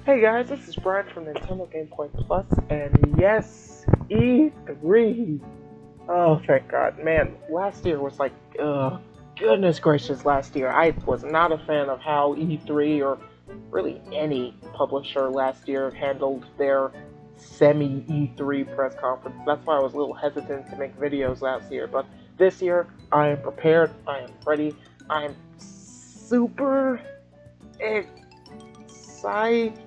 Hey guys, this is Brian from Nintendo Gamepoint Plus, and yes, E3! Oh, thank God. Man, last year was like, goodness gracious, last year. I was not a fan of how E3, or really any publisher last year, handled their semi-E3 press conference. That's why I was a little hesitant to make videos last year, but this year, I am prepared, I am ready, I am super excited.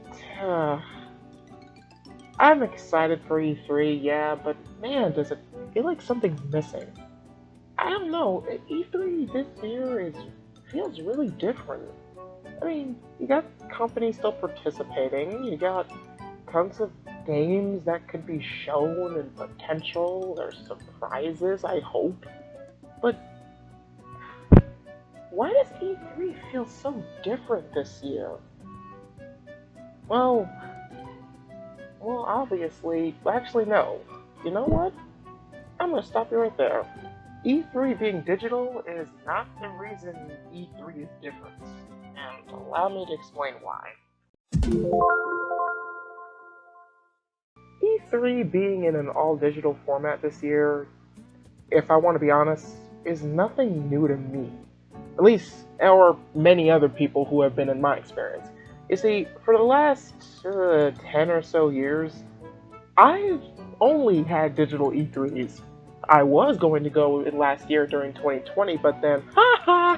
I'm excited for E3, yeah, but man, does it feel like something's missing. I don't know, E3 this year feels really different. I mean, you got companies still participating, you got tons of games that could be shown and potential, there's surprises, I hope. But why does E3 feel so different this year? Well, obviously, actually, no. You know what? I'm gonna stop you right there. E3 being digital is not the reason E3 is different. And allow me to explain why. E3 being in an all-digital format this year, if I want to be honest, is nothing new to me. At least, or many other people who have been in my experience. You see, for the last 10 or so years, I've only had digital E3s. I was going to go in last year during 2020, but then, haha!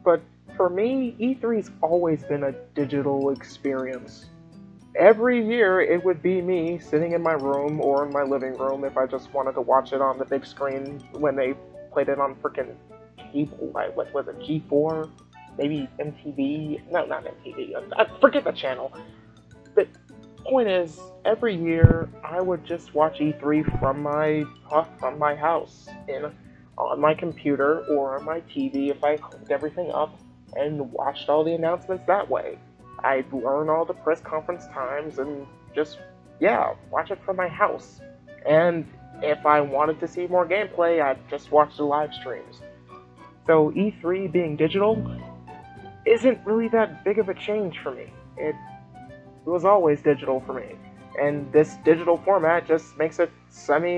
But for me, E3's always been a digital experience. Every year, it would be me sitting in my room or in my living room if I just wanted to watch it on the big screen when they played it on frickin' cable, what was it, G4? Maybe MTV? No, not MTV. I forget the channel. But point is, every year I would just watch E3 from my house, on my computer or on my TV if I hooked everything up and watched all the announcements that way. I'd learn all the press conference times and just, yeah, watch it from my house. And if I wanted to see more gameplay, I'd just watch the live streams. So E3 being digital isn't really that big of a change for me. It was always digital for me. And this digital format just makes it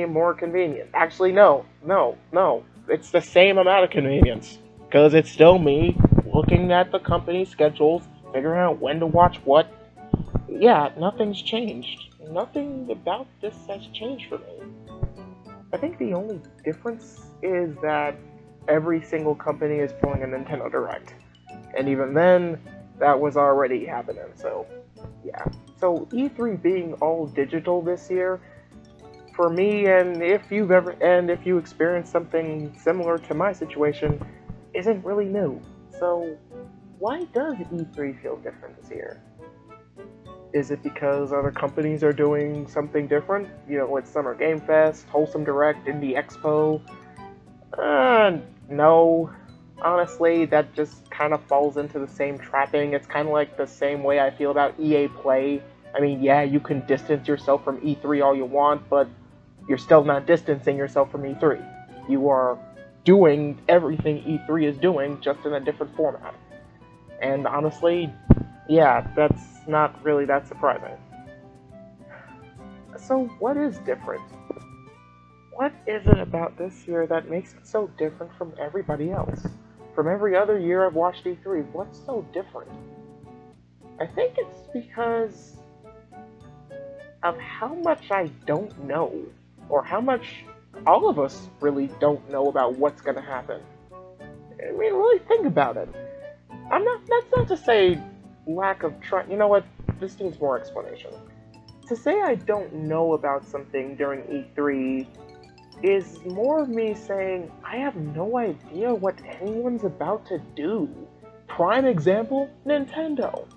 more convenient. Actually, no. It's the same amount of convenience. Because it's still me looking at the company schedules, figuring out when to watch what. Yeah, nothing's changed. Nothing about this has changed for me. I think the only difference is that every single company is pulling a Nintendo Direct. And even then, that was already happening, so yeah. So E3 being all digital this year, for me, and if you experienced something similar to my situation, isn't really new. So why does E3 feel different this year? Is it because other companies are doing something different? You know, it's Summer Game Fest, Wholesome Direct, Indie Expo? No. Honestly, that just kind of falls into the same trapping. It's kind of like the same way I feel about EA Play. I mean, yeah, you can distance yourself from E3 all you want, but you're still not distancing yourself from E3. You are doing everything E3 is doing, just in a different format. And honestly, yeah, that's not really that surprising. So what is different? What is it about this year that makes it so different from everybody else? From every other year I've watched E3, what's so different? I think it's because of how much I don't know, or how much all of us really don't know about what's gonna happen. I mean, really think about it. That's not to say lack of try. You know what? This needs more explanation. To say I don't know about something during E3 is more of me saying, I have no idea what anyone's about to do. Prime example, Nintendo.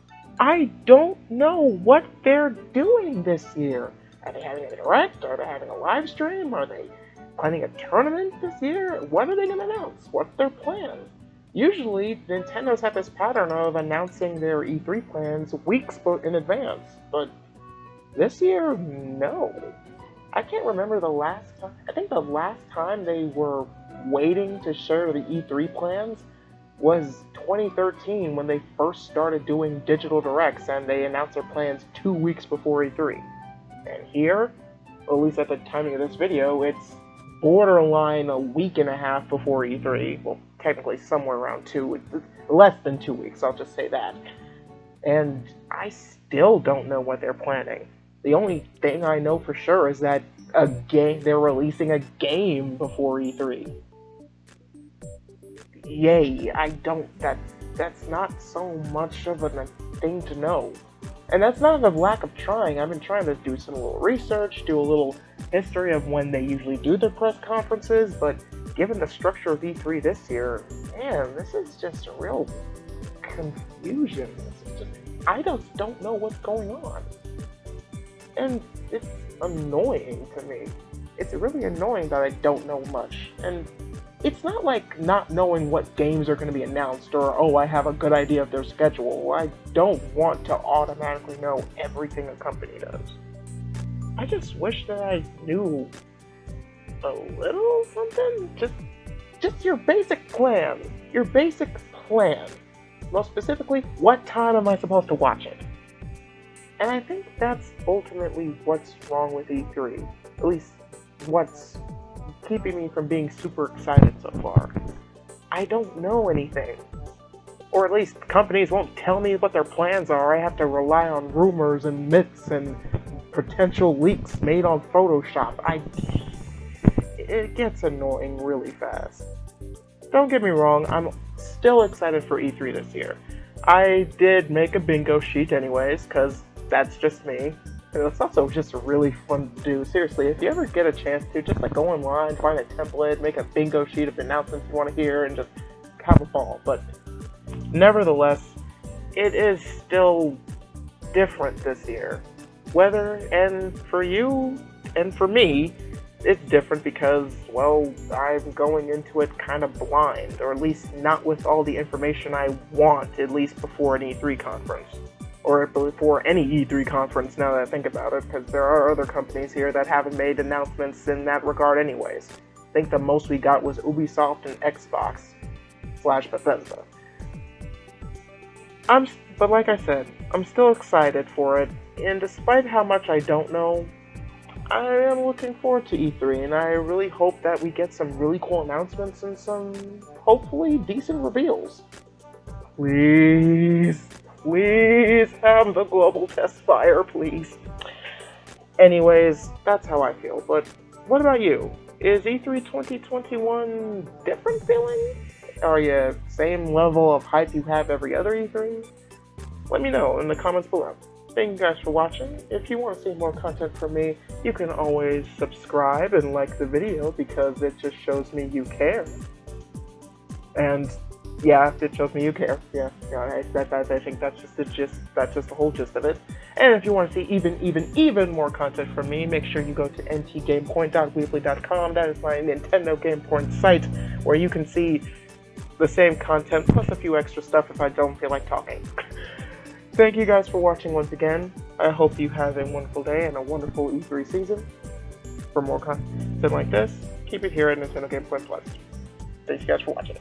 I don't know what they're doing this year. Are they having a direct? Are they having a live stream? Are they planning a tournament this year? What are they going to announce? What's their plan? Usually, Nintendo's have this pattern of announcing their E3 plans weeks in advance, but this year, no. I can't remember the last time. I think the last time they were waiting to share the E3 plans was 2013 when they first started doing digital directs and they announced their plans 2 weeks before E3. And here, at least at the timing of this video, it's borderline a week and a half before E3. Well, technically somewhere around less than 2 weeks, I'll just say that. And I still don't know what they're planning. The only thing I know for sure is that they're releasing a game before E3. Yay, that's not so much of a thing to know. And that's not a lack of trying. I've been trying to do some little research, do a little history of when they usually do their press conferences, but given the structure of E3 this year, man, this is just a real confusion. I just don't know what's going on. And it's annoying to me. It's really annoying that I don't know much. And it's not like not knowing what games are going to be announced or, oh, I have a good idea of their schedule. I don't want to automatically know everything a company does. I just wish that I knew a little something. Just your basic plan. Your basic plan. Most specifically, what time am I supposed to watch it? And I think that's ultimately what's wrong with E3. At least, what's keeping me from being super excited so far. I don't know anything. Or at least companies won't tell me what their plans are. I have to rely on rumors and myths and potential leaks made on Photoshop. It gets annoying really fast. Don't get me wrong, I'm still excited for E3 this year. I did make a bingo sheet anyways, because that's just me. And it's also just really fun to do. Seriously, if you ever get a chance to, just go online, find a template, make a bingo sheet of announcements you want to hear, and just have a ball. But nevertheless, it is still different this year. And for you and for me, it's different because, well, I'm going into it kind of blind, or at least not with all the information I want, at least before an E3 conference. Or before any E3 conference, now that I think about it, because there are other companies here that haven't made announcements in that regard anyways. I think the most we got was Ubisoft and Xbox / Bethesda. But like I said, I'm still excited for it, and despite how much I don't know, I am looking forward to E3, and I really hope that we get some really cool announcements and some, hopefully, decent reveals. Please have the global test fire, please. Anyways, that's how I feel, but what about you? Is E3 2021 different feeling? Are you same level of hype you have every other E3? Let me know in the comments below. Thank you guys for watching. If you want to see more content from me, you can always subscribe and like the video because it just shows me you care. And yeah, it shows me you care. Yeah, I think that's just the gist. That's just the whole gist of it. And if you want to see even more content from me, make sure you go to ntgamepoint.weebly.com. That is my Nintendo Gamepoint site, where you can see the same content plus a few extra stuff if I don't feel like talking. Thank you guys for watching once again. I hope you have a wonderful day and a wonderful E3 season. For more content like this, keep it here at Nintendo Gamepoint Plus. Thanks you guys for watching.